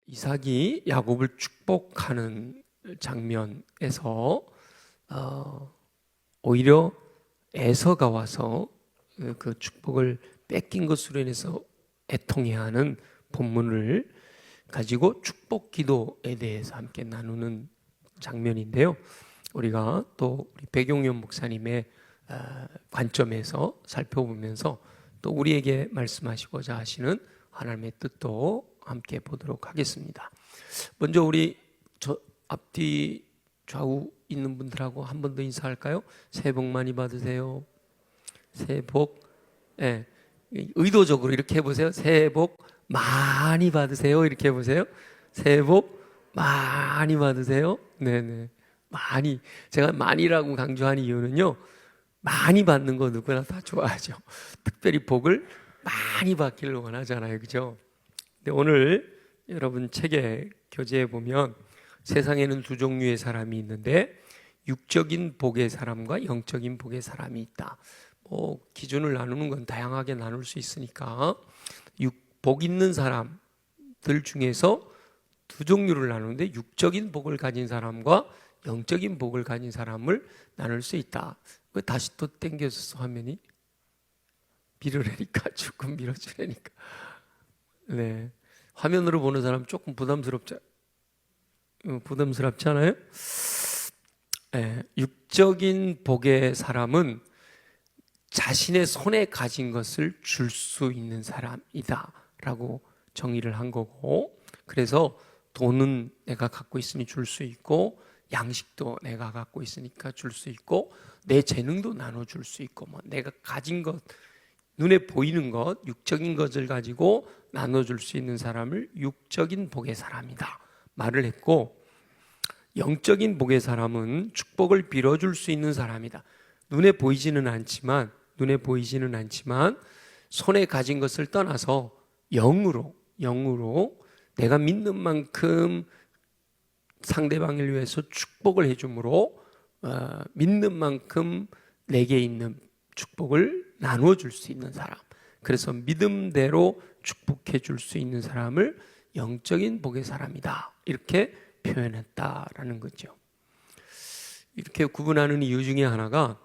이삭이 야곱을 축복하는 장면에서 오히려 에서가 와서 그 축복을 뺏긴 것으로 인해서 애통해하는 본문을 가지고 축복 기도에 대해서 함께 나누는 장면인데요. 우리가 또 우리 백용현 목사님의 관점에서 살펴보면서 또 우리에게 말씀하시고자 하시는 하나님의 뜻도 함께 보도록 하겠습니다. 먼저 우리 저 앞뒤 좌우 있는 분들하고 한 번 더 인사할까요? 새해 복 많이 받으세요. 새해 복, 의도적으로 이렇게 해보세요. 새해 복 많이 받으세요. 이렇게 해보세요. 새해 복 많이 받으세요. 네네. 많이. 제가 많이라고 강조하는 이유는요, 많이 받는 거 누구나 다 좋아하죠. 특별히 복을 많이 받기를 원하잖아요. 그죠? 근데 오늘 여러분 책에 교재에 보면 세상에는 두 종류의 사람이 있는데 육적인 복의 사람과 영적인 복의 사람이 있다. 기준을 나누는 건 다양하게 나눌 수 있으니까 복 있는 사람들 중에서 두 종류를 나누는데 육적인 복을 가진 사람과 영적인 복을 가진 사람을 나눌 수 있다. 왜 다시 또 땡겨졌어 화면이? 밀으라니까 조금 밀어주라니까. 네, 화면으로 보는 사람 조금 부담스럽잖아요. 네, 육적인 복의 사람은 자신의 손에 가진 것을 줄 수 있는 사람이다 라고 정의를 한 거고, 그래서 돈은 내가 갖고 있으니 줄 수 있고, 양식도 내가 갖고 있으니까 줄 수 있고, 내 재능도 나눠줄 수 있고, 내가 가진 것, 눈에 보이는 것, 육적인 것을 가지고 나눠줄 수 있는 사람을 육적인 복의 사람이다 말을 했고, 영적인 복의 사람은 축복을 빌어줄 수 있는 사람이다. 눈에 보이지는 않지만 손에 가진 것을 떠나서 영으로 내가 믿는 만큼 상대방을 위해서 축복을 해줌으로 믿는 만큼 내게 있는 축복을 나눠줄 수 있는 사람, 그래서 믿음대로 축복해 줄 수 있는 사람을 영적인 복의 사람이다 이렇게 표현했다라는 거죠. 이렇게 구분하는 이유 중에 하나가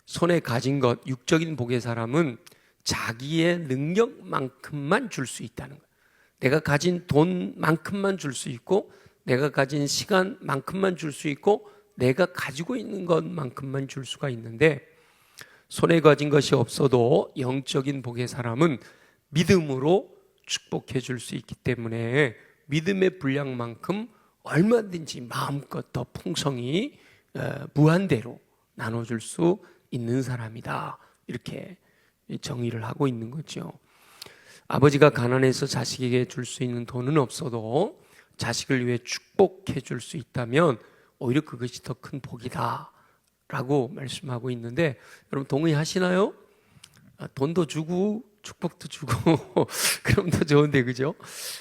손에 가진 것, 육적인 복의 사람은 자기의 능력만큼만 줄 수 있다는 거예요. 내가 가진 돈만큼만 줄 수 있고, 내가 가진 시간만큼만 줄 수 있고, 내가 가지고 있는 것만큼만 줄 수가 있는데, 손에 가진 것이 없어도 영적인 복의 사람은 믿음으로 축복해 줄 수 있기 때문에 믿음의 분량만큼 얼마든지 마음껏 더 풍성히 무한대로 나눠줄 수 있는 사람이다 이렇게 정의를 하고 있는 거죠. 아버지가 가난해서 자식에게 줄 수 있는 돈은 없어도 자식을 위해 축복해 줄 수 있다면 오히려 그것이 더 큰 복이다 라고 말씀하고 있는데, 여러분 동의하시나요? 돈도 주고 축복도 주고 그럼 더 좋은데, 그죠?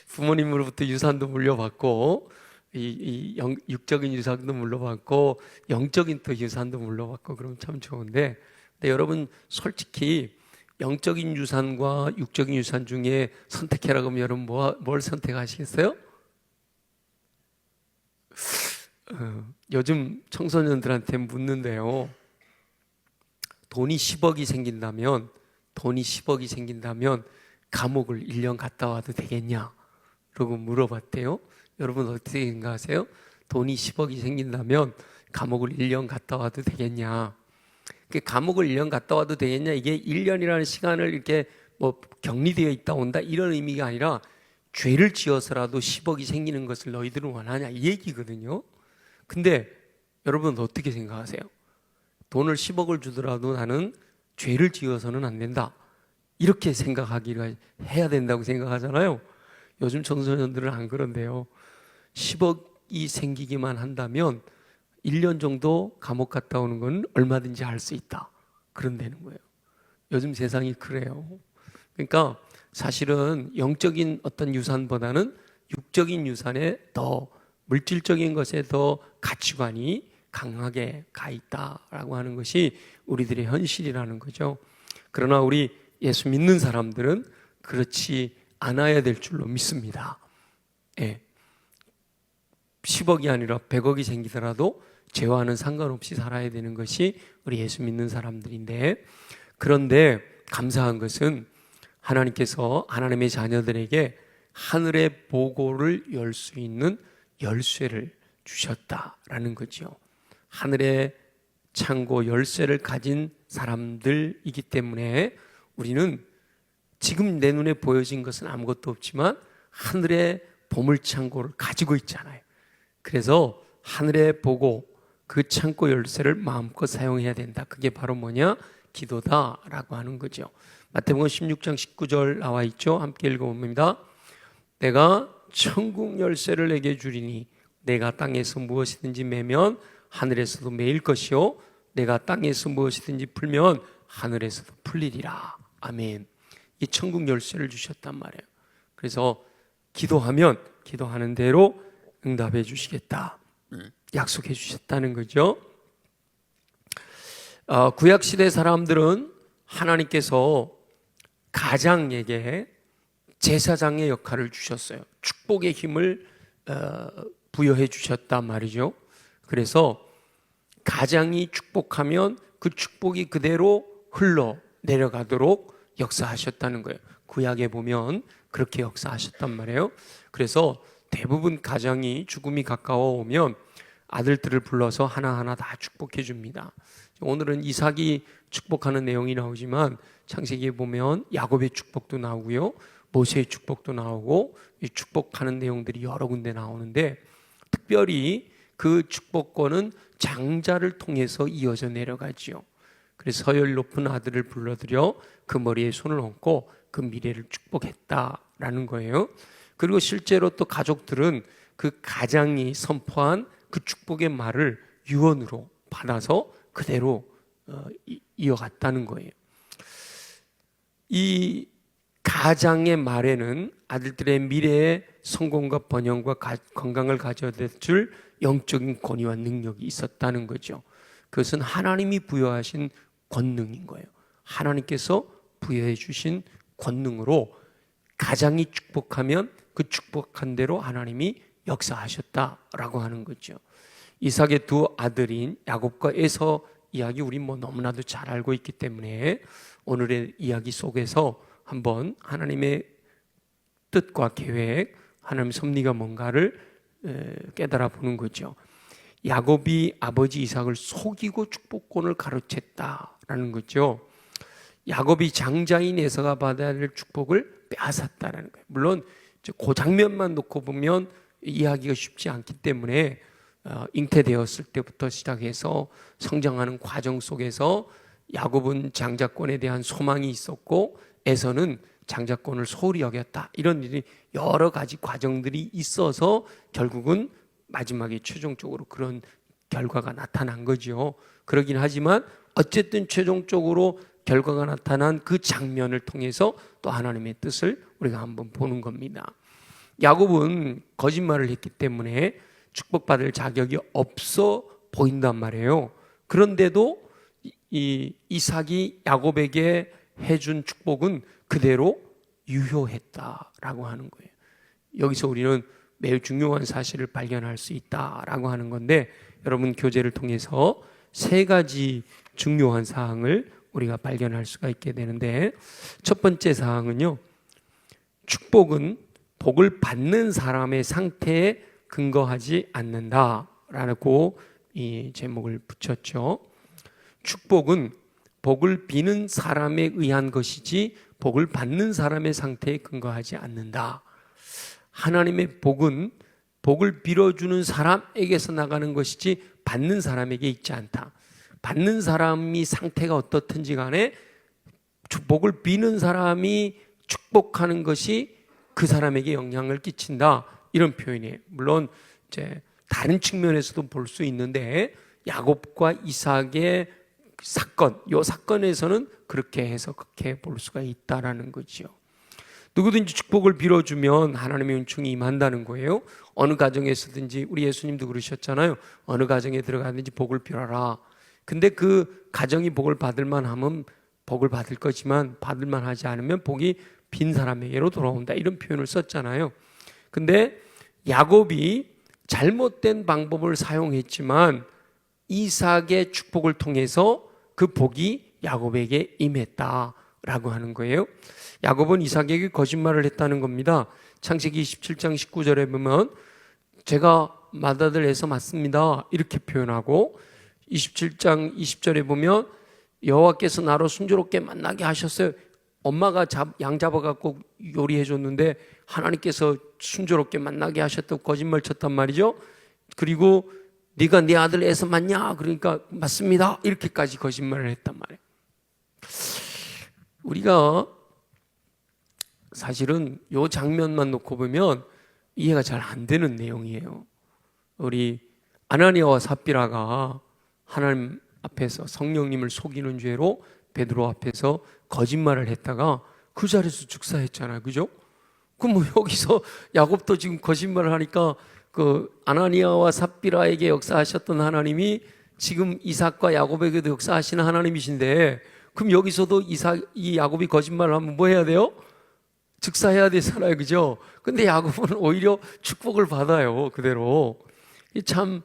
부모님으로부터 유산도 물려받고, 육적인 유산도 물려받고, 영적인 또 유산도 물려받고, 그럼 참 좋은데, 근데 여러분 솔직히 영적인 유산과 육적인 유산 중에 선택해라 그러면 여러분 뭘 선택하시겠어요? 요즘 청소년들한테 묻는데요, 돈이 10억이 생긴다면 감옥을 1년 갔다 와도 되겠냐? 라고 물어봤대요. 여러분 어떻게 생각하세요? 돈이 10억이 생긴다면 감옥을 1년 갔다 와도 되겠냐? 감옥을 1년 갔다 와도 되겠냐? 이게 1년이라는 시간을 이렇게 격리되어 있다 온다 이런 의미가 아니라, 죄를 지어서라도 10억이 생기는 것을 너희들은 원하냐 이 얘기거든요. 근데 여러분 어떻게 생각하세요? 돈을 10억을 주더라도 나는 죄를 지어서는 안 된다 이렇게 생각하기가 해야 된다고 생각하잖아요. 요즘 청소년들은 안 그런데요. 10억이 생기기만 한다면 1년 정도 감옥 갔다 오는 건 얼마든지 할 수 있다 그런다는 거예요. 요즘 세상이 그래요. 그러니까 사실은 영적인 어떤 유산보다는 육적인 유산에 더, 물질적인 것에 더 가치관이 강하게 가 있다라고 하는 것이 우리들의 현실이라는 거죠. 그러나 우리 예수 믿는 사람들은 그렇지 않아야 될 줄로 믿습니다. 예. 10억이 아니라 100억이 생기더라도 죄와는 상관없이 살아야 되는 것이 우리 예수 믿는 사람들인데, 그런데 감사한 것은 하나님께서 하나님의 자녀들에게 하늘의 보고를 열 수 있는 열쇠를 주셨다라는 거죠. 하늘의 창고 열쇠를 가진 사람들이기 때문에 우리는 지금 내 눈에 보여진 것은 아무것도 없지만 하늘의 보물창고를 가지고 있잖아요. 그래서 하늘의 보고, 그 창고 열쇠를 마음껏 사용해야 된다. 그게 바로 뭐냐? 기도다라고 하는 거죠. 마태복음 16장 19절 나와 있죠. 함께 읽어봅니다. 내가 천국 열쇠를 내게 주리니 내가 땅에서 무엇이든지 매면 하늘에서도 매일 것이요 내가 땅에서 무엇이든지 풀면 하늘에서도 풀리리라. 아멘. 이 천국 열쇠를 주셨단 말이에요. 그래서 기도하면 기도하는 대로 응답해 주시겠다, 약속해 주셨다는 거죠. 구약시대 사람들은 하나님께서 가장에게 제사장의 역할을 주셨어요. 축복의 힘을 부여해 주셨단 말이죠. 그래서 가장이 축복하면 그 축복이 그대로 흘러 내려가도록 역사하셨다는 거예요. 구약에 보면 그렇게 역사하셨단 말이에요. 그래서 대부분 가장이 죽음이 가까워 오면 아들들을 불러서 하나하나 다 축복해 줍니다. 오늘은 이삭이 축복하는 내용이 나오지만 창세기에 보면 야곱의 축복도 나오고요, 모세의 축복도 나오고, 이 축복하는 내용들이 여러 군데 나오는데, 특별히 그 축복권은 장자를 통해서 이어져 내려가지요. 그래서 서열 높은 아들을 불러들여 그 머리에 손을 얹고 그 미래를 축복했다라는 거예요. 그리고 실제로 또 가족들은 그 가장이 선포한 그 축복의 말을 유언으로 받아서 그대로 이어갔다는 거예요. 이 가장의 말에는 아들들의 미래의 성공과 번영과 건강을 가져다 줄 영적인 권위와 능력이 있었다는 거죠. 그것은 하나님이 부여하신 권능인 거예요. 하나님께서 부여해 주신 권능으로 가장이 축복하면 그 축복한 대로 하나님이 역사하셨다라고 하는 거죠. 이삭의 두 아들인 야곱과 에서 이야기 우리 너무나도 잘 알고 있기 때문에 오늘의 이야기 속에서 한번 하나님의 뜻과 계획, 하나님의 섭리가 뭔가를 깨달아 보는 거죠. 야곱이 아버지 이삭을 속이고 축복권을 가로챘다라는 거죠. 야곱이 장자인 에서가 받아야 할 축복을 빼앗았다는 거예요. 물론 그 장면만 놓고 보면 이해하기가 쉽지 않기 때문에 잉태되었을 때부터 시작해서 성장하는 과정 속에서 야곱은 장자권에 대한 소망이 있었고 에서는 장자권을 소홀히 여겼다. 이런 일이 여러 가지 과정들이 있어서 결국은 마지막에 최종적으로 그런 결과가 나타난 거죠. 그러긴 하지만 어쨌든 최종적으로 결과가 나타난 그 장면을 통해서 또 하나님의 뜻을 우리가 한번 보는 겁니다. 야곱은 거짓말을 했기 때문에 축복받을 자격이 없어 보인단 말이에요. 그런데도 이 이삭이 야곱에게 해준 축복은 그대로 유효했다라고 하는 거예요. 여기서 우리는 매우 중요한 사실을 발견할 수 있다라고 하는 건데, 여러분 교재를 통해서 세 가지 중요한 사항을 우리가 발견할 수가 있게 되는데, 첫 번째 사항은요, 축복은 복을 받는 사람의 상태에 근거하지 않는다라고 이 제목을 붙였죠. 축복은 복을 비는 사람에 의한 것이지 복을 받는 사람의 상태에 근거하지 않는다. 하나님의 복은 복을 빌어주는 사람에게서 나가는 것이지 받는 사람에게 있지 않다. 받는 사람이 상태가 어떻든지 간에 복을 비는 사람이 축복하는 것이 그 사람에게 영향을 끼친다, 이런 표현이에요. 물론 이제 다른 측면에서도 볼 수 있는데 야곱과 이삭의 사건, 이 사건에서는 그렇게 해석해 볼 수가 있다라는 거죠. 누구든지 축복을 빌어주면 하나님의 은총이 임한다는 거예요. 어느 가정에서든지, 우리 예수님도 그러셨잖아요. 어느 가정에 들어가든지 복을 빌어라. 근데 그 가정이 복을 받을 만하면 복을 받을 거지만 받을 만하지 않으면 복이 빈 사람에게로 돌아온다, 이런 표현을 썼잖아요. 근데 야곱이 잘못된 방법을 사용했지만 이삭의 축복을 통해서 그 복이 야곱에게 임했다라고 하는 거예요. 야곱은 이삭에게 거짓말을 했다는 겁니다. 창세기 27장 19절에 보면 제가 맏아들 에서 맞습니다 이렇게 표현하고, 27장 20절에 보면 여호와께서 나로 순조롭게 만나게 하셨어요. 엄마가 양 잡아갖고 요리해 줬는데 하나님께서 순조롭게 만나게 하셨다고 거짓말 쳤단 말이죠. 그리고 네가 네 아들 에서 맞냐? 그러니까 맞습니다 이렇게까지 거짓말을 했단 말이에요. 우리가 사실은 이 장면만 놓고 보면 이해가 잘 안 되는 내용이에요. 우리 아나니아와 삽비라가 하나님 앞에서 성령님을 속이는 죄로 베드로 앞에서 거짓말을 했다가 그 자리에서 즉사했잖아요. 그죠? 그럼 뭐 여기서 야곱도 지금 거짓말을 하니까 그 아나니아와 삽비라에게 역사하셨던 하나님이 지금 이삭과 야곱에게도 역사하시는 하나님이신데, 그럼 여기서도 이 야곱이 거짓말을 하면 뭐 해야 돼요? 즉사해야 되잖아요. 그죠? 근데 야곱은 오히려 축복을 받아요. 그대로. 참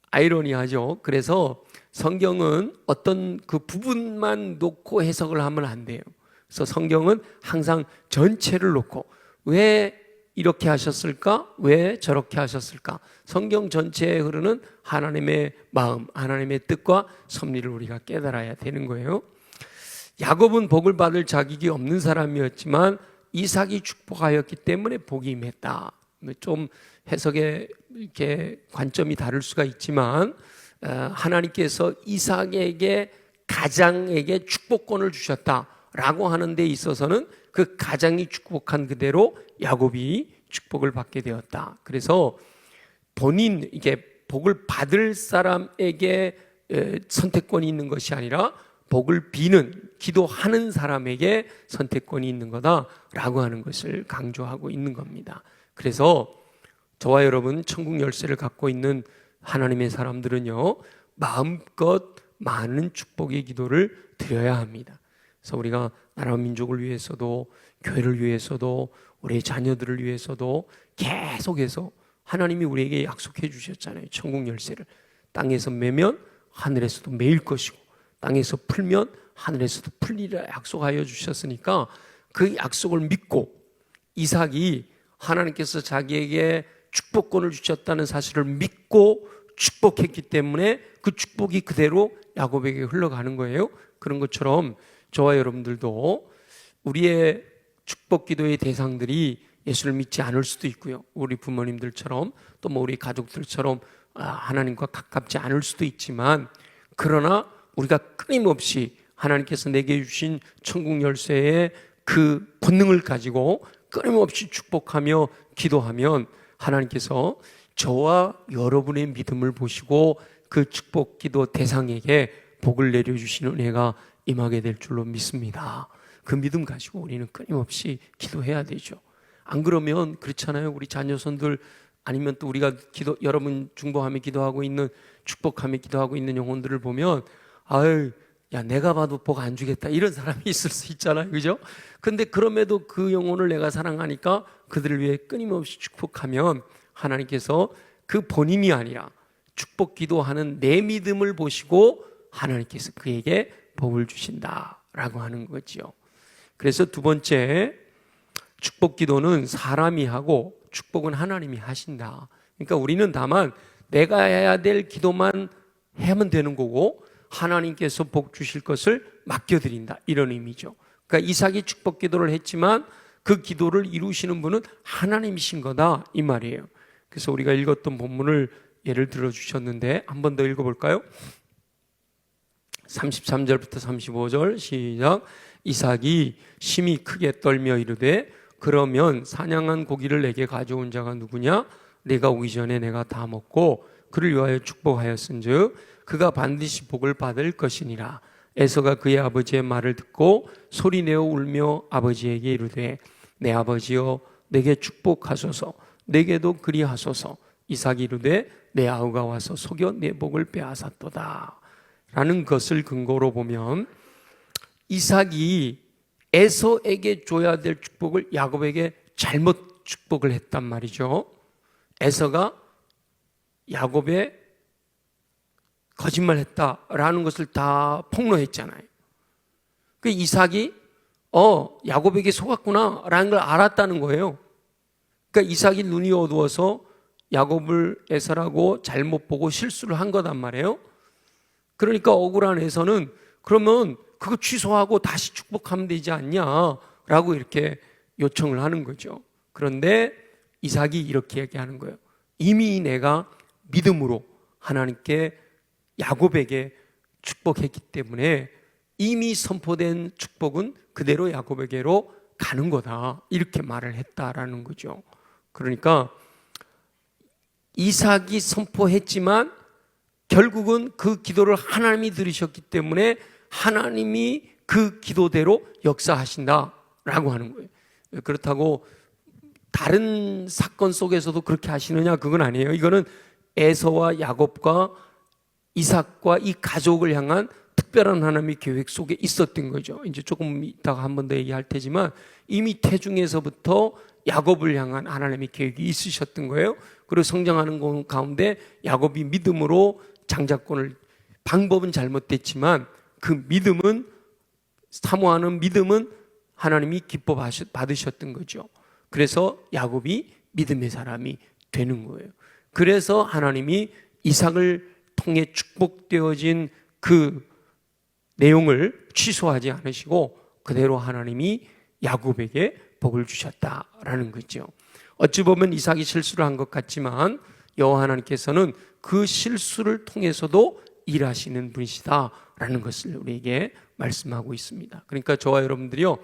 아이러니하죠. 그래서 성경은 어떤 그 부분만 놓고 해석을 하면 안 돼요. 그래서 성경은 항상 전체를 놓고 왜 이렇게 하셨을까? 왜 저렇게 하셨을까? 성경 전체에 흐르는 하나님의 마음, 하나님의 뜻과 섭리를 우리가 깨달아야 되는 거예요. 야곱은 복을 받을 자격이 없는 사람이었지만 이삭이 축복하였기 때문에 복이 임했다. 좀 해석의 이렇게 관점이 다를 수가 있지만 하나님께서 이삭에게 가장에게 축복권을 주셨다라고 하는 데 있어서는 그 가장이 축복한 그대로 야곱이 축복을 받게 되었다. 그래서 본인 이게 복을 받을 사람에게 선택권이 있는 것이 아니라 복을 비는 기도하는 사람에게 선택권이 있는 거다라고 하는 것을 강조하고 있는 겁니다. 그래서 저와 여러분 천국 열쇠를 갖고 있는 하나님의 사람들은요, 마음껏 많은 축복의 기도를 드려야 합니다. 그래서 우리가 나라와 민족을 위해서도 교회를 위해서도 우리의 자녀들을 위해서도 계속해서 하나님이 우리에게 약속해 주셨잖아요. 천국 열쇠를 땅에서 매면 하늘에서도 매일 것이고 땅에서 풀면 하늘에서도 풀리라 약속하여 주셨으니까 그 약속을 믿고 이삭이 하나님께서 자기에게 축복권을 주셨다는 사실을 믿고 축복했기 때문에 그 축복이 그대로 야곱에게 흘러가는 거예요. 그런 것처럼 저와 여러분들도 우리의 축복 기도의 대상들이 예수를 믿지 않을 수도 있고요. 우리 부모님들처럼 또 뭐 우리 가족들처럼 하나님과 가깝지 않을 수도 있지만, 그러나 우리가 끊임없이 하나님께서 내게 주신 천국 열쇠의 그 본능을 가지고 끊임없이 축복하며 기도하면 하나님께서 저와 여러분의 믿음을 보시고 그 축복 기도 대상에게 복을 내려주시는 은혜가 임하게 될 줄로 믿습니다. 그 믿음 가지고 우리는 끊임없이 기도해야 되죠. 안 그러면 그렇잖아요. 우리 자녀손들 아니면 또 우리가 여러분 중보하며 기도하고 있는 축복하며 기도하고 있는 영혼들을 보면 아유, 야 내가 봐도 복 안 주겠다 이런 사람이 있을 수 있잖아요. 그죠? 근데 그럼에도 그 영혼을 내가 사랑하니까 그들을 위해 끊임없이 축복하면 하나님께서 그 본인이 아니라 축복 기도하는 내 믿음을 보시고 하나님께서 그에게 복을 주신다라고 하는 거죠. 그래서 두 번째, 축복 기도는 사람이 하고 축복은 하나님이 하신다. 그러니까 우리는 다만 내가 해야 될 기도만 하면 되는 거고 하나님께서 복 주실 것을 맡겨드린다, 이런 의미죠. 그러니까 이삭이 축복 기도를 했지만 그 기도를 이루시는 분은 하나님이신 거다, 이 말이에요. 그래서 우리가 읽었던 본문을 예를 들어 주셨는데 한 번 더 읽어볼까요? 33절부터 35절 시작. 이삭이 심히 크게 떨며 이르되 그러면 사냥한 고기를 내게 가져온 자가 누구냐? 내가 오기 전에 내가 다 먹고 그를 위하여 축복하였은즉 그가 반드시 복을 받을 것이니라. 에서가 그의 아버지의 말을 듣고 소리내어 울며 아버지에게 이르되 내 아버지여 내게 축복하소서, 내게도 그리하소서. 이삭이 이르되 내 아우가 와서 속여 내 복을 빼앗았도다 라는 것을 근거로 보면 이삭이 에서에게 줘야 될 축복을 야곱에게 잘못 축복을 했단 말이죠. 에서가 야곱의 거짓말했다라는 것을 다 폭로했잖아요. 그 이삭이 야곱에게 속았구나라는 걸 알았다는 거예요. 그러니까 이삭이 눈이 어두워서 야곱을 에서라고 잘못 보고 실수를 한 거단 말이에요. 그러니까 억울한 에서는 그러면 그거 취소하고 다시 축복하면 되지 않냐라고 이렇게 요청을 하는 거죠. 그런데 이삭이 이렇게 얘기하는 거예요. 이미 내가 믿음으로 하나님께 야곱에게 축복했기 때문에 이미 선포된 축복은 그대로 야곱에게로 가는 거다, 이렇게 말을 했다라는 거죠. 그러니까 이삭이 선포했지만 결국은 그 기도를 하나님이 들으셨기 때문에 하나님이 그 기도대로 역사하신다라고 하는 거예요. 그렇다고 다른 사건 속에서도 그렇게 하시느냐, 그건 아니에요. 이거는 에서와 야곱과 이삭과 이 가족을 향한 특별한 하나님의 계획 속에 있었던 거죠. 이제 조금 이따가 한 번 더 얘기할 테지만 이미 태중에서부터 야곱을 향한 하나님의 계획이 있으셨던 거예요. 그리고 성장하는 가운데 야곱이 믿음으로 장자권을, 방법은 잘못됐지만 그 믿음은, 사모하는 믿음은 하나님이 기뻐 받으셨던 거죠. 그래서 야곱이 믿음의 사람이 되는 거예요. 그래서 하나님이 이삭을 통해 축복되어진 그 내용을 취소하지 않으시고 그대로 하나님이 야곱에게 복을 주셨다라는 거죠. 어찌 보면 이삭이 실수를 한 것 같지만 여호와 하나님께서는 그 실수를 통해서도 일하시는 분이시다라는 것을 우리에게 말씀하고 있습니다. 그러니까 저와 여러분들이요,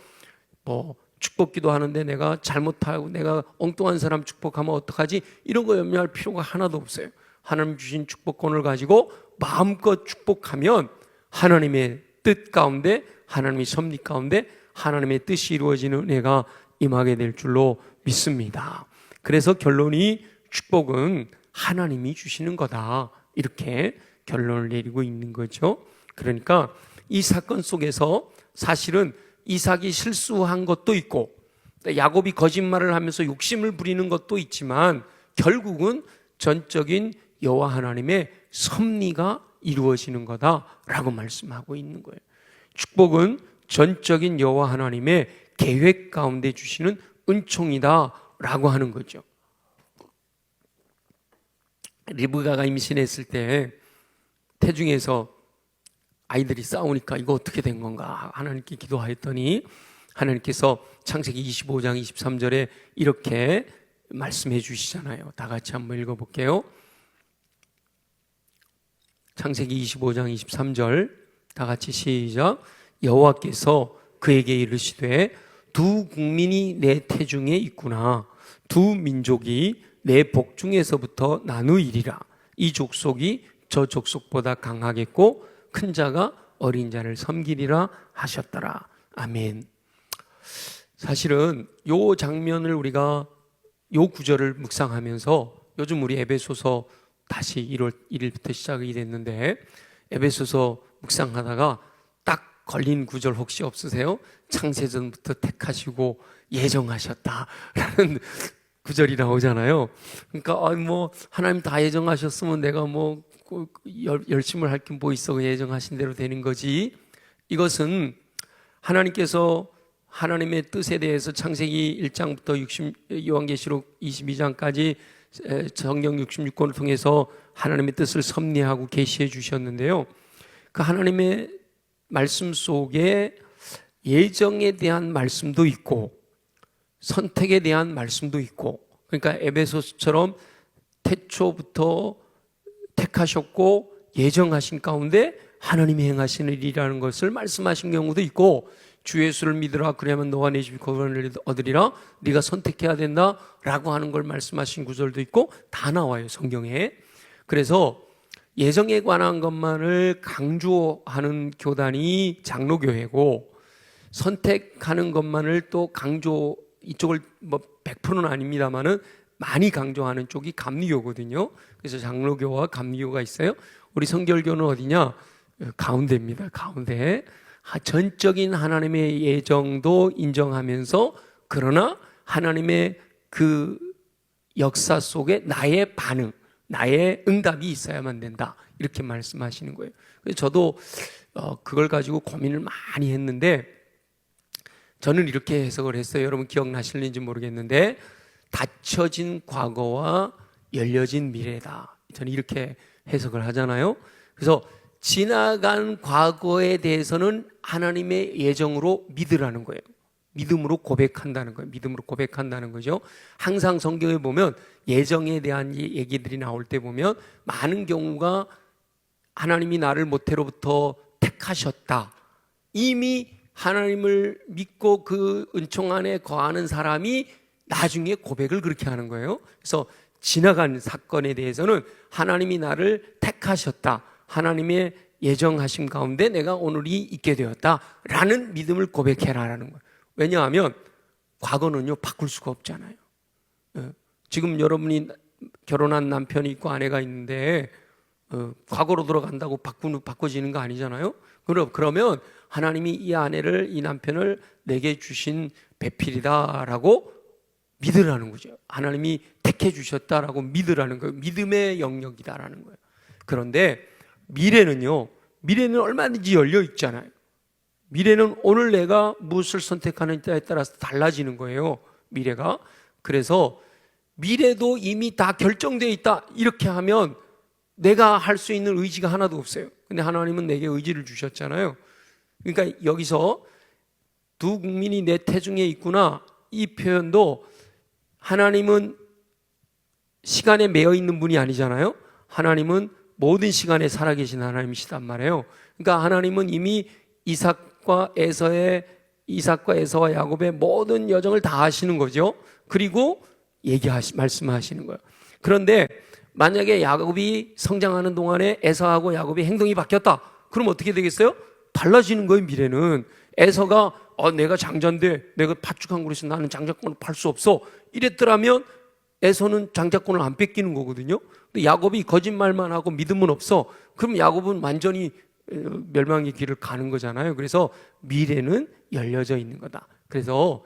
축복기도 하는데 내가 잘못하고 내가 엉뚱한 사람 축복하면 어떡하지? 이런 거 염려할 필요가 하나도 없어요. 하나님 주신 축복권을 가지고 마음껏 축복하면 하나님의 뜻 가운데, 하나님의 섭리 가운데 하나님의 뜻이 이루어지는 은혜가 임하게 될 줄로 믿습니다. 그래서 결론이 축복은 하나님이 주시는 거다, 이렇게 결론을 내리고 있는 거죠. 그러니까 이 사건 속에서 사실은 이삭이 실수한 것도 있고 야곱이 거짓말을 하면서 욕심을 부리는 것도 있지만 결국은 전적인 여호와 하나님의 섭리가 이루어지는 거다라고 말씀하고 있는 거예요. 축복은 전적인 여호와 하나님의 계획 가운데 주시는 은총이다라고 하는 거죠. 리브가가 임신했을 때 태중에서 아이들이 싸우니까 이거 어떻게 된 건가 하나님께 기도하였더니 하나님께서 창세기 25장 23절에 이렇게 말씀해 주시잖아요. 다 같이 한번 읽어볼게요. 창세기 25장 23절 다 같이 시작. 여호와께서 그에게 이르시되 두 국민이 내 태중에 있구나. 두 민족이 내 복중에서부터 나누이리라. 이 족속이 저 족속보다 강하겠고 큰 자가 어린 자를 섬기리라 하셨더라. 아멘. 사실은 요 장면을 우리가 요 구절을 묵상하면서 요즘 우리 에베소서 다시 1월 1일부터 시작이 됐는데 에베소서 묵상하다가 딱 걸린 구절 혹시 없으세요? 창세전부터 택하시고 예정하셨다라는 구절이 나오잖아요. 그러니까 하나님 다 예정하셨으면 내가 열심을 할 게 뭐 있어, 예정하신 대로 되는 거지. 이것은 하나님께서 하나님의 뜻에 대해서 창세기 1장부터 요한계시록 22장까지 성경 66권을 통해서 하나님의 뜻을 섭리하고 계시해 주셨는데요. 그 하나님의 말씀 속에 예정에 대한 말씀도 있고 선택에 대한 말씀도 있고, 그러니까 에베소서처럼 태초부터 택하셨고 예정하신 가운데 하나님이 행하시는 일이라는 것을 말씀하신 경우도 있고, 주 예수를 믿으라 그러면 너와 내 집이 구원을 얻으리라, 네가 선택해야 된다 라고 하는 걸 말씀하신 구절도 있고 다 나와요, 성경에. 그래서 예정에 관한 것만을 강조하는 교단이 장로교회고, 선택하는 것만을 또 강조, 이쪽을 100%는 아닙니다만은 많이 강조하는 쪽이 감리교거든요. 그래서 장로교와 감리교가 있어요. 우리 성결교는 어디냐? 가운데입니다. 가운데. 전적인 하나님의 예정도 인정하면서 그러나 하나님의 그 역사 속에 나의 반응, 나의 응답이 있어야만 된다. 이렇게 말씀하시는 거예요. 그래서 저도 그걸 가지고 고민을 많이 했는데 저는 이렇게 해석을 했어요. 여러분 기억나실는지 모르겠는데 닫혀진 과거와 열려진 미래다. 저는 이렇게 해석을 하잖아요. 그래서 지나간 과거에 대해서는 하나님의 예정으로 믿으라는 거예요. 믿음으로 고백한다는 거예요. 믿음으로 고백한다는 거죠. 항상 성경에 보면 예정에 대한 얘기들이 나올 때 보면 많은 경우가 하나님이 나를 모태로부터 택하셨다. 이미 하나님을 믿고 그 은총 안에 거하는 사람이 나중에 고백을 그렇게 하는 거예요. 그래서 지나간 사건에 대해서는 하나님이 나를 택하셨다. 하나님의 예정하심 가운데 내가 오늘이 있게 되었다라는 믿음을 고백해라라는 거예요. 왜냐하면 과거는요 바꿀 수가 없잖아요. 지금 여러분이 결혼한 남편이 있고 아내가 있는데 과거로 돌아간다고 바꿔지는 거 아니잖아요. 그러면 하나님이 이 아내를 이 남편을 내게 주신 배필이다라고 믿으라는 거죠. 하나님이 택해 주셨다라고 믿으라는 거예요. 믿음의 영역이다라는 거예요. 그런데 미래는 얼마든지 열려 있잖아요. 미래는 오늘 내가 무엇을 선택하느냐에 따라서 달라지는 거예요. 미래가. 그래서 미래도 이미 다 결정되어 있다 이렇게 하면 내가 할 수 있는 의지가 하나도 없어요. 근데 하나님은 내게 의지를 주셨잖아요. 그러니까 여기서 두 국민이 내 태중에 있구나 이 표현도 하나님은 시간에 매여 있는 분이 아니잖아요. 하나님은 모든 시간에 살아계신 하나님이시단 말이에요. 그러니까 하나님은 이미 이삭과 에서와 야곱의 모든 여정을 다 아시는 거죠. 그리고 말씀하시는 거예요. 그런데 만약에 야곱이 성장하는 동안에 에서하고 야곱이 행동이 바뀌었다. 그럼 어떻게 되겠어요? 달라지는 거예요. 미래는 에서가 내가 장자인데 내가 팥죽한 그릇에 나는 장자권을 팔 수 없어 이랬더라면 에서는 장자권을 안 뺏기는 거거든요. 근데 야곱이 거짓말만 하고 믿음은 없어. 그럼 야곱은 완전히 멸망의 길을 가는 거잖아요. 그래서 미래는 열려져 있는 거다. 그래서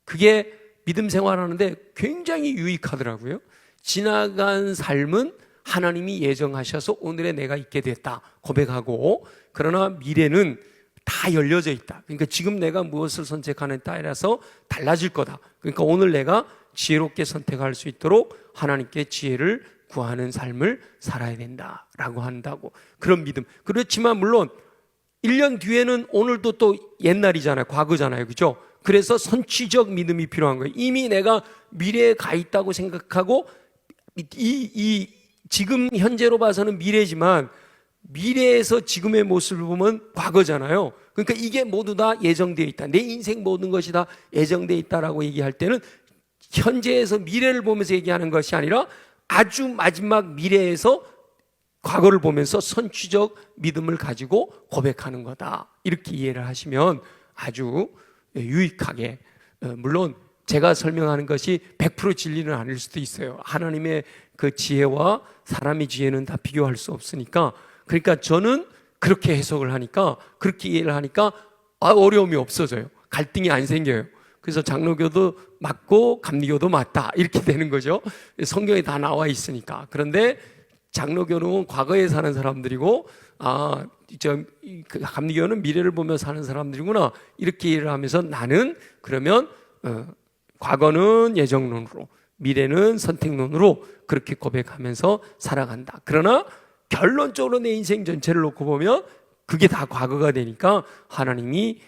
그게 믿음 생활하는데 굉장히 유익하더라고요. 지나간 삶은 하나님이 예정하셔서 오늘의 내가 있게 됐다 고백하고, 그러나 미래는 다 열려져 있다. 그러니까 지금 내가 무엇을 선택하느냐에 따라서 달라질 거다. 그러니까 오늘 내가 지혜롭게 선택할 수 있도록 하나님께 지혜를 구하는 삶을 살아야 된다라고 한다고, 그런 믿음. 그렇지만 물론 1년 뒤에는 오늘도 또 옛날이잖아요. 과거잖아요. 그죠? 그래서 선취적 믿음이 필요한 거예요. 이미 내가 미래에 가 있다고 생각하고 지금 현재로 봐서는 미래지만 미래에서 지금의 모습을 보면 과거잖아요. 그러니까 이게 모두 다 예정되어 있다. 내 인생 모든 것이 다 예정되어 있다라고 얘기할 때는 현재에서 미래를 보면서 얘기하는 것이 아니라 아주 마지막 미래에서 과거를 보면서 선취적 믿음을 가지고 고백하는 거다. 이렇게 이해를 하시면 아주 유익하게, 물론 제가 설명하는 것이 100% 진리는 아닐 수도 있어요. 하나님의 그 지혜와 사람의 지혜는 다 비교할 수 없으니까. 그러니까 저는 그렇게 해석을 하니까, 그렇게 이해를 하니까 어려움이 없어져요. 갈등이 안 생겨요. 그래서 장로교도 맞고 감리교도 맞다 이렇게 되는 거죠. 성경에 다 나와 있으니까. 그런데 장로교는 과거에 사는 사람들이고 감리교는 미래를 보며 사는 사람들이구나 이렇게 이해를 하면서 나는 그러면 과거는 예정론으로, 미래는 선택론으로 그렇게 고백하면서 살아간다. 그러나 결론적으로 내 인생 전체를 놓고 보면 그게 다 과거가 되니까 하나님이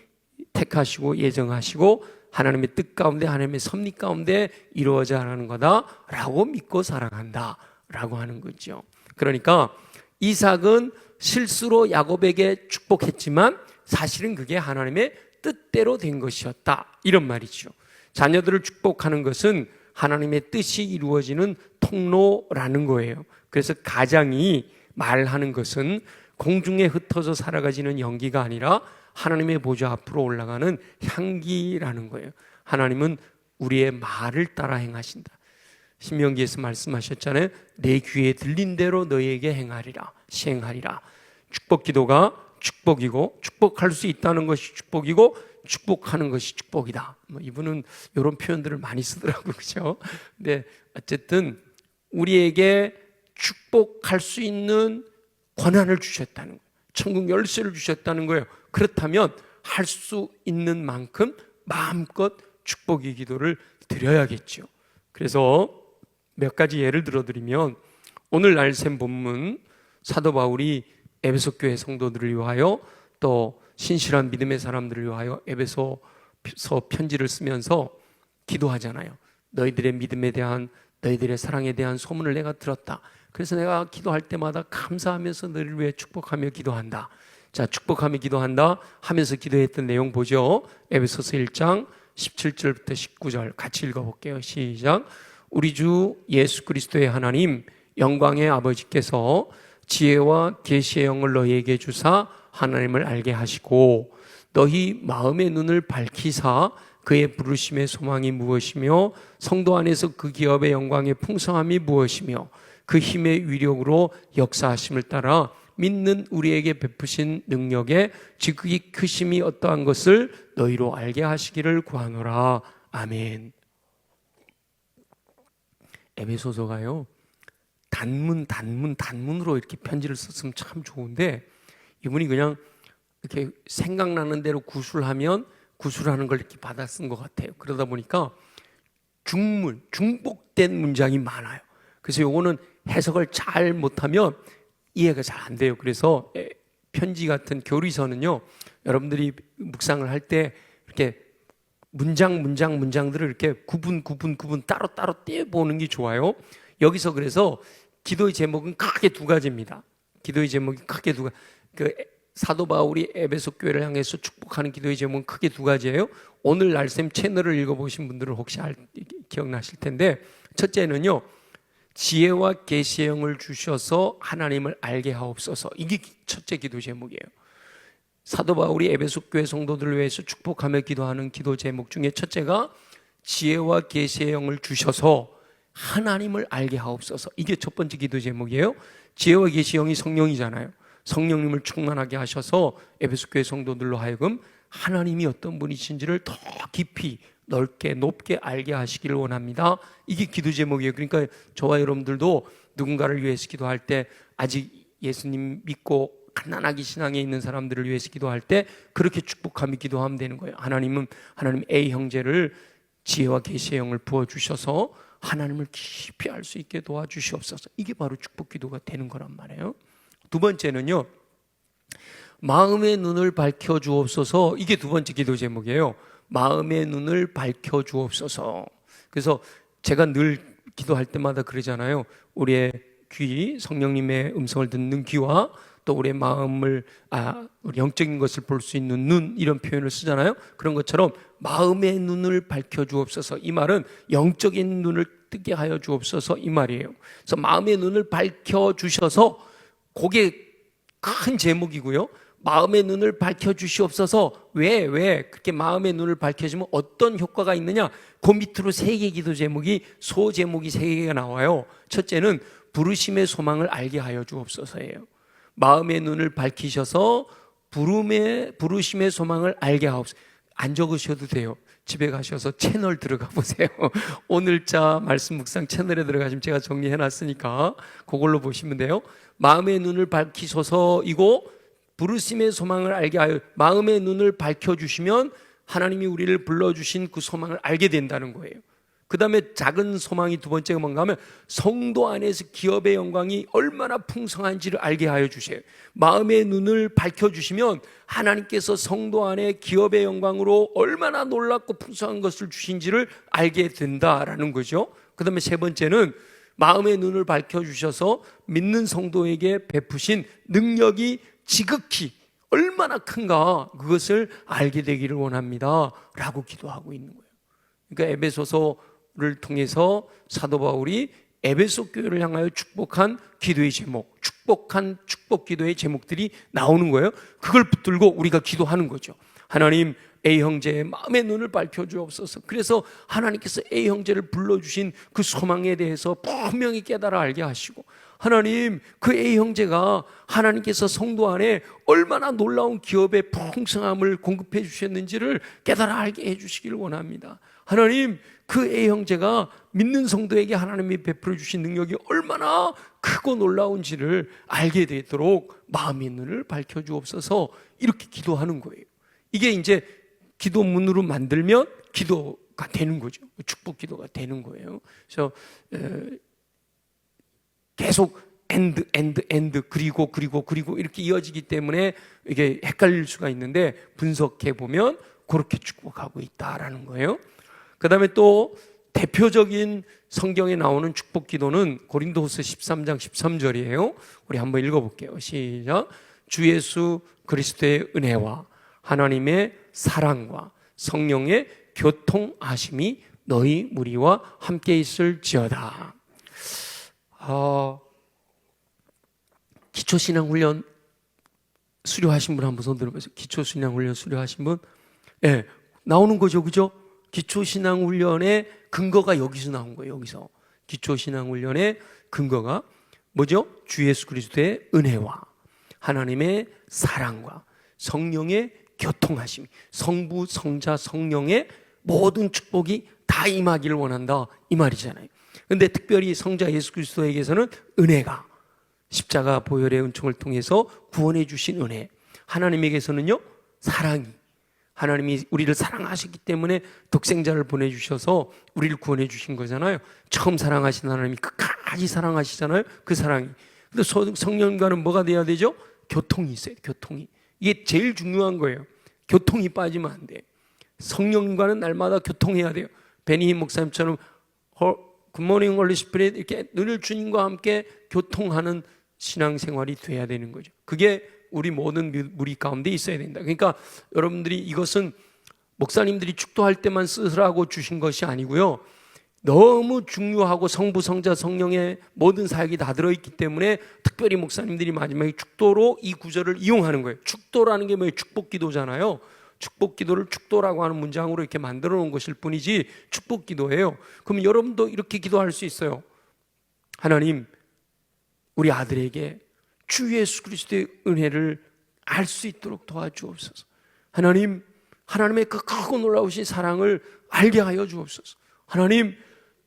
택하시고 예정하시고 하나님의 뜻 가운데, 하나님의 섭리 가운데 이루어져 가는 거다라고 믿고 살아간다라고 하는 거죠. 그러니까 이삭은 실수로 야곱에게 축복했지만 사실은 그게 하나님의 뜻대로 된 것이었다, 이런 말이죠. 자녀들을 축복하는 것은 하나님의 뜻이 이루어지는 통로라는 거예요. 그래서 가장이 말하는 것은 공중에 흩어져 살아가지는 연기가 아니라 하나님의 보좌 앞으로 올라가는 향기라는 거예요. 하나님은 우리의 말을 따라 행하신다. 신명기에서 말씀하셨잖아요. 내 귀에 들린 대로 너희에게 행하리라, 시행하리라. 축복 기도가 축복이고, 축복할 수 있다는 것이 축복이고, 축복하는 것이 축복이다. 이분은 이런 표현들을 많이 쓰더라고요. 그죠? 근데 어쨌든 우리에게 축복할 수 있는 권한을 주셨다는 거예요. 천국 열쇠를 주셨다는 거예요. 그렇다면 할 수 있는 만큼 마음껏 축복의 기도를 드려야겠죠. 그래서 몇 가지 예를 들어드리면, 오늘 날샘 본문 사도 바울이 에베소 교회 성도들을 위하여 또 신실한 믿음의 사람들을 위하여 에베소서 편지를 쓰면서 기도하잖아요. 너희들의 믿음에 대한, 너희들의 사랑에 대한 소문을 내가 들었다. 그래서 내가 기도할 때마다 감사하면서 너희를 위해 축복하며 기도한다. 자, 축복하며 기도한다 하면서 기도했던 내용 보죠. 에베소서 1장 17절부터 19절 같이 읽어볼게요. 시작. 우리 주 예수 그리스도의 하나님 영광의 아버지께서 지혜와 계시의 영을 너희에게 주사 하나님을 알게 하시고 너희 마음의 눈을 밝히사 그의 부르심의 소망이 무엇이며 성도 안에서 그 기업의 영광의 풍성함이 무엇이며 그 힘의 위력으로 역사하심을 따라 믿는 우리에게 베푸신 능력의 지극히 크심이 어떠한 것을 너희로 알게 하시기를 구하노라. 아멘. 에베소서가요, 단문으로 이렇게 편지를 썼으면 참 좋은데, 이분이 그냥 이렇게 생각나는 대로 구술하면 구술하는 걸 이렇게 받아 쓴 것 같아요. 그러다 보니까 중복된 문장이 많아요. 그래서 요거는 해석을 잘 못하면 이해가 잘 안 돼요. 그래서 편지 같은 교리서는요, 여러분들이 묵상을 할 때 이렇게 문장들을 이렇게 구분 따로 떼보는 게 좋아요. 여기서 그래서 기도의 제목은 크게 두 가지입니다. 기도의 제목이 크게 두 가지. 사도 바울이 에베소 교회를 향해서 축복하는 기도의 제목은 크게 두 가지예요. 오늘 날샘 채널을 읽어보신 분들은 혹시 기억나실 텐데, 첫째는요, 지혜와 계시의 영을 주셔서 하나님을 알게 하옵소서. 이게 첫째 기도 제목이에요. 사도 바울이 에베소 교회 성도들을 위해서 축복하며 기도하는 기도 제목 중에 첫째가 지혜와 계시의 영을 주셔서 하나님을 알게 하옵소서. 이게 첫 번째 기도 제목이에요. 지혜와 계시의 영이 성령이잖아요. 성령님을 충만하게 하셔서 에베소 교회 성도들로 하여금 하나님이 어떤 분이신지를 더 깊이 넓게 높게 알게 하시기를 원합니다. 이게 기도 제목이에요. 그러니까 저와 여러분들도 누군가를 위해서 기도할 때, 아직 예수님 믿고 가난하게 신앙에 있는 사람들을 위해서 기도할 때 그렇게 축복하며 기도하면 되는 거예요. 하나님 A 형제를 지혜와 계시의 영을 부어주셔서 하나님을 깊이 알 수 있게 도와주시옵소서. 이게 바로 축복 기도가 되는 거란 말이에요. 두 번째는요, 마음의 눈을 밝혀주옵소서. 이게 두 번째 기도 제목이에요. 마음의 눈을 밝혀주옵소서. 그래서 제가 늘 기도할 때마다 그러잖아요. 우리의 귀, 성령님의 음성을 듣는 귀와 또 우리의 마음을, 우리 영적인 것을 볼 수 있는 눈, 이런 표현을 쓰잖아요. 그런 것처럼 마음의 눈을 밝혀주옵소서. 이 말은 영적인 눈을 뜨게 하여 주옵소서, 이 말이에요. 그래서 마음의 눈을 밝혀주셔서, 그게 큰 제목이고요. 마음의 눈을 밝혀주시옵소서. 왜 그렇게 마음의 눈을 밝혀주면 어떤 효과가 있느냐? 그 밑으로 세 개 기도 제목이, 소제목이 세 개가 나와요. 첫째는 부르심의 소망을 알게 하여 주옵소서예요. 마음의 눈을 밝히셔서 부르심의 소망을 알게 하옵소서. 안 적으셔도 돼요. 집에 가셔서 채널 들어가 보세요. 오늘자 말씀 묵상 채널에 들어가시면 제가 정리해 놨으니까 그걸로 보시면 돼요. 마음의 눈을 밝히셔서이고 부르심의 소망을 알게 하여, 마음의 눈을 밝혀주시면 하나님이 우리를 불러주신 그 소망을 알게 된다는 거예요. 그 다음에 작은 소망이 두 번째가 뭔가 하면 성도 안에서 기업의 영광이 얼마나 풍성한지를 알게 하여 주세요. 마음의 눈을 밝혀주시면 하나님께서 성도 안에 기업의 영광으로 얼마나 놀랍고 풍성한 것을 주신지를 알게 된다라는 거죠. 그 다음에 세 번째는 마음의 눈을 밝혀주셔서 믿는 성도에게 베푸신 능력이 지극히 얼마나 큰가, 그것을 알게 되기를 원합니다 라고 기도하고 있는 거예요. 그러니까 에베소서를 통해서 사도 바울이 에베소 교회를 향하여 축복한 기도의 제목, 축복한 축복 기도의 제목들이 나오는 거예요. 그걸 붙들고 우리가 기도하는 거죠. 하나님, A 형제의 마음의 눈을 밝혀주옵소서. 그래서 하나님께서 A 형제를 불러주신 그 소망에 대해서 분명히 깨달아 알게 하시고, 하나님, 그 A 형제가 하나님께서 성도 안에 얼마나 놀라운 기업의 풍성함을 공급해 주셨는지를 깨달아 알게 해주시기를 원합니다. 하나님, 그 A 형제가 믿는 성도에게 하나님이 베풀어 주신 능력이 얼마나 크고 크고 놀라운지를 알게 되도록 마음의 눈을 밝혀주옵소서, 이렇게 기도하는 거예요. 이게 이제 기도문으로 만들면 기도가 되는 거죠. 축복 기도가 되는 거예요. 그래서 계속 and 그리고 이렇게 이어지기 때문에 이게 헷갈릴 수가 있는데, 분석해 보면 그렇게 축복하고 있다라는 거예요. 그 다음에 또 대표적인 성경에 나오는 축복 기도는 고린도후서 13장 13절이에요. 우리 한번 읽어볼게요. 시작. 주 예수 그리스도의 은혜와 하나님의 사랑과 성령의 교통하심이 너희 무리와 함께 있을지어다. 기초신앙훈련 수료하신 분 한번 손 들어보세요. 기초신앙훈련 수료하신 분? 네, 나오는 거죠, 그죠? 기초신앙훈련의 근거가 여기서 나온 거예요. 여기서 기초신앙훈련의 근거가 뭐죠? 주 예수 그리스도의 은혜와 하나님의 사랑과 성령의 교통하심, 성부, 성자, 성령의 모든 축복이 다 임하기를 원한다, 이 말이잖아요. 그런데 특별히 성자 예수 그리스도에게서는 은혜가, 십자가 보혈의 은총을 통해서 구원해 주신 은혜, 하나님에게서는요 사랑이, 하나님이 우리를 사랑하셨기 때문에 독생자를 보내주셔서 우리를 구원해 주신 거잖아요. 처음 사랑하신 하나님이 끝까지 사랑하시잖아요. 그 사랑이. 근데 성령과는 뭐가 돼야 되죠? 교통이 있어요. 교통이. 이게 제일 중요한 거예요. 교통이 빠지면 안 돼. 성령과는 날마다 교통해야 돼요. 베니힘 목사님처럼 굿모닝 홀리 스피릿 이렇게 늘 주님과 함께 교통하는 신앙생활이 돼야 되는 거죠. 그게 우리 모든 무리 가운데 있어야 된다. 그러니까 여러분들이 이것은 목사님들이 축도할 때만 쓰라고 주신 것이 아니고요, 너무 중요하고 성부, 성자, 성령의 모든 사역이 다 들어있기 때문에 특별히 목사님들이 마지막에 축도로 이 구절을 이용하는 거예요. 축도라는 게 뭐예요? 축복기도잖아요. 축복기도를 축도라고 하는 문장으로 이렇게 만들어 놓은 것일 뿐이지 축복기도예요. 그럼 여러분도 이렇게 기도할 수 있어요. 하나님, 우리 아들에게 주 예수 그리스도의 은혜를 알 수 있도록 도와주옵소서. 하나님, 하나님의 그 크고 놀라우신 사랑을 알게 하여 주옵소서. 하나님,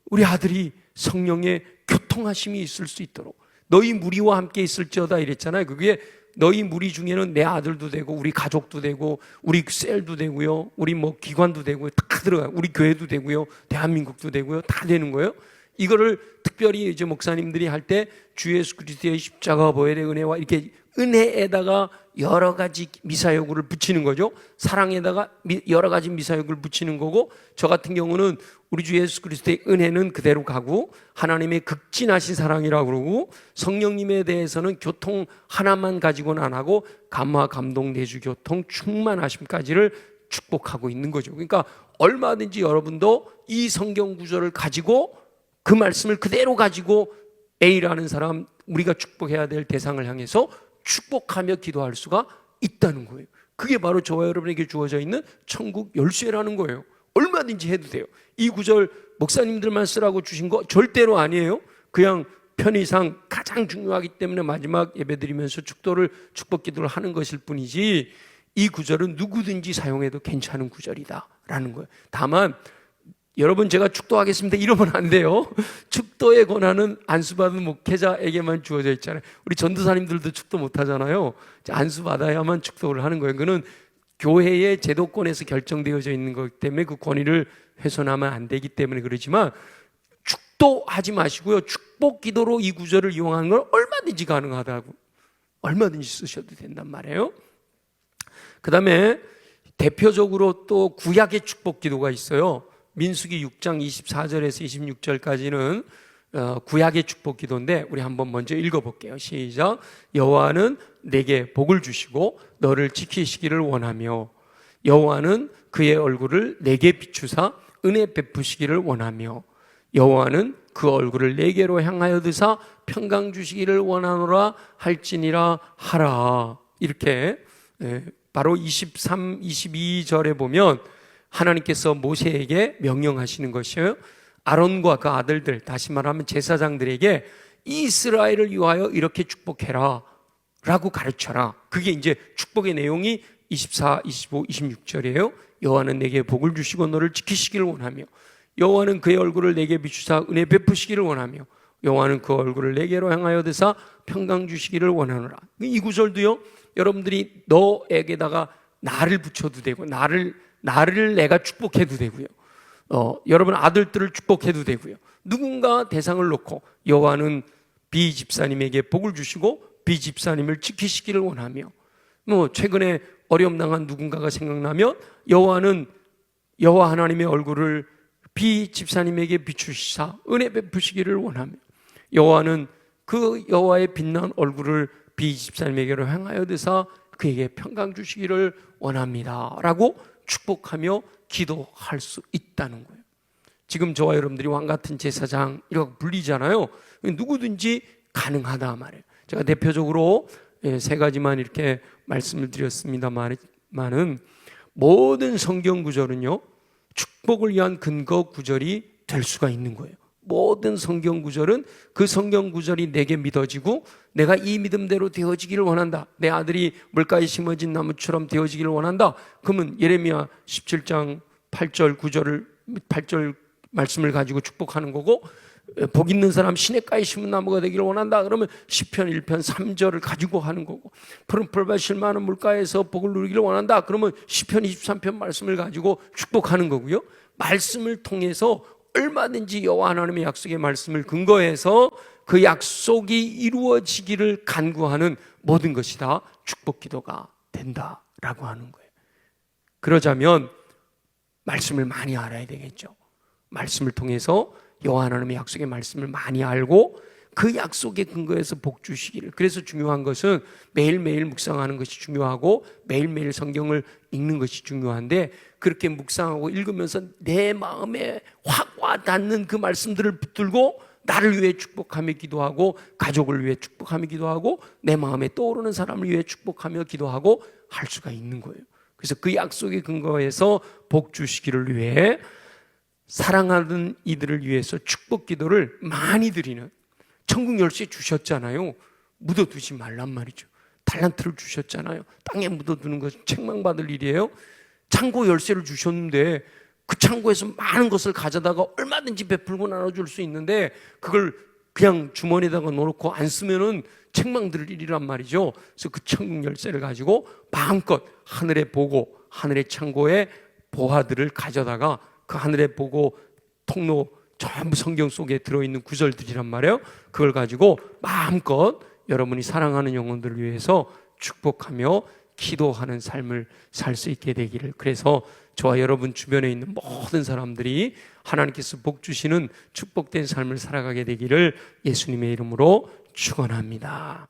우리 아들이 성령의 교통하심이 있을 수 있도록 너희 무리와 함께 있을지어다 이랬잖아요. 그게 너희 무리 중에는 내 아들도 되고 우리 가족도 되고 우리 셀도 되고요, 우리 뭐 기관도 되고요, 다 들어가요. 우리 교회도 되고요, 대한민국도 되고요, 다 되는 거예요. 이거를 특별히 이제 목사님들이 할 때 주 예수 그리스도의 십자가 보혈의 은혜와 이렇게 은혜에다가 여러 가지 미사여구를 붙이는 거죠. 사랑에다가 여러 가지 미사여구를 붙이는 거고, 저 같은 경우는 우리 주 예수 그리스도의 은혜는 그대로 가고 하나님의 극진하신 사랑이라고 그러고, 성령님에 대해서는 교통 하나만 가지고는 안 하고 감화, 감동, 내주, 교통, 충만하심까지를 축복하고 있는 거죠. 그러니까 얼마든지 여러분도 이 성경 구절을 가지고 그 말씀을 그대로 가지고 A라는 사람, 우리가 축복해야 될 대상을 향해서 축복하며 기도할 수가 있다는 거예요. 그게 바로 저와 여러분에게 주어져 있는 천국 열쇠라는 거예요. 얼마든지 해도 돼요. 이 구절 목사님들만 쓰라고 주신 거 절대로 아니에요. 그냥 편의상 가장 중요하기 때문에 마지막 예배드리면서 축복 기도를 하는 것일 뿐이지, 이 구절은 누구든지 사용해도 괜찮은 구절이다라는 거예요. 다만 여러분, 제가 축도하겠습니다 이러면 안 돼요. 축도의 권한은 안수받은 목회자에게만 주어져 있잖아요. 우리 전도사님들도 축도 못하잖아요. 안수받아야만 축도를 하는 거예요. 그거는 교회의 제도권에서 결정되어져 있는 거기 때문에 그 권위를 훼손하면 안 되기 때문에 그러지만, 축도하지 마시고요, 축복 기도로 이 구절을 이용하는 건 얼마든지 가능하다고, 얼마든지 쓰셔도 된단 말이에요. 그 다음에 대표적으로 또 구약의 축복 기도가 있어요. 민수기 6장 24절에서 26절까지는 구약의 축복 기도인데 우리 한번 먼저 읽어볼게요. 시작. 여호와는 내게 복을 주시고 너를 지키시기를 원하며, 여호와는 그의 얼굴을 내게 비추사 은혜 베푸시기를 원하며, 여호와는 그 얼굴을 내게로 향하여 드사 평강 주시기를 원하노라 할지니라 하라. 이렇게 바로 23, 22절에 보면 하나님께서 모세에게 명령하시는 것이에요. 아론과 그 아들들, 다시 말하면 제사장들에게 이스라엘을 위하여 이렇게 축복해라 라고 가르쳐라. 그게 이제 축복의 내용이 24, 25, 26절이에요. 여호와는 내게 복을 주시고 너를 지키시기를 원하며, 여호와는 그의 얼굴을 내게 비추사 은혜 베푸시기를 원하며, 여호와는 그 얼굴을 내게로 향하여 드사 평강 주시기를 원하노라. 이 구절도요, 여러분들이 너에게다가 나를 붙여도 되고 나를 내가 축복해도 되고요, 여러분 아들들을 축복해도 되고요, 누군가 대상을 놓고 여호와는 B 집사님에게 복을 주시고 B 집사님을 지키시기를 원하며, 최근에 어려움 당한 누군가가 생각나면 여호와 하나님의 얼굴을 B 집사님에게 비추시사 은혜 베푸시기를 원하며, 여호와는 그 여호와의 빛난 얼굴을 B 집사님에게로 향하여 드사 그에게 평강 주시기를 원합니다 라고 축복하며 기도할 수 있다는 거예요. 지금 저와 여러분들이 왕같은 제사장이라고 불리잖아요. 누구든지 가능하다 말이에요. 제가 대표적으로 세 가지만 이렇게 말씀을 드렸습니다만은, 모든 성경 구절은요, 축복을 위한 근거 구절이 될 수가 있는 거예요. 모든 성경 구절은 그 성경 구절이 내게 믿어지고 내가 이 믿음대로 되어지기를 원한다, 내 아들이 물가에 심어진 나무처럼 되어지기를 원한다, 그러면 예레미야 17장 8절 말씀을 가지고 축복하는 거고, 복 있는 사람 시냇가에 심은 나무가 되기를 원한다 그러면 시편 1편 3절을 가지고 하는 거고, 푸른 풀밭 실만한 물가에서 복을 누리기를 원한다 그러면 시편 23편 말씀을 가지고 축복하는 거고요, 말씀을 통해서 얼마든지 여호와 하나님의 약속의 말씀을 근거해서 그 약속이 이루어지기를 간구하는 모든 것이 다 축복 기도가 된다라고 하는 거예요. 그러자면 말씀을 많이 알아야 되겠죠. 말씀을 통해서 여호와 하나님의 약속의 말씀을 많이 알고 그 약속에 근거해서 복 주시기를. 그래서 중요한 것은 매일매일 묵상하는 것이 중요하고 매일매일 성경을 읽는 것이 중요한데, 그렇게 묵상하고 읽으면서 내 마음에 확 와닿는 그 말씀들을 붙들고 나를 위해 축복하며 기도하고, 가족을 위해 축복하며 기도하고, 내 마음에 떠오르는 사람을 위해 축복하며 기도하고 할 수가 있는 거예요. 그래서 그 약속에 근거해서 복 주시기를 위해 사랑하는 이들을 위해서 축복 기도를 많이 드리는, 천국 열쇠 주셨잖아요. 묻어두지 말란 말이죠. 달란트를 주셨잖아요. 땅에 묻어두는 것은 책망받을 일이에요. 창고 열쇠를 주셨는데 그 창고에서 많은 것을 가져다가 얼마든지 베풀고 나눠줄 수 있는데 그걸 그냥 주머니에다가 넣어놓고 안 쓰면은 책망들을 일이란 말이죠. 그래서 그 천국 열쇠를 가지고 마음껏 하늘의 보고, 하늘의 창고에 보화들을 가져다가 그 하늘의 보고 통로 전부 성경 속에 들어있는 구절들이란 말이에요. 그걸 가지고 마음껏 여러분이 사랑하는 영혼들을 위해서 축복하며 기도하는 삶을 살 수 있게 되기를. 그래서 저와 여러분 주변에 있는 모든 사람들이 하나님께서 복 주시는 축복된 삶을 살아가게 되기를 예수님의 이름으로 축원합니다.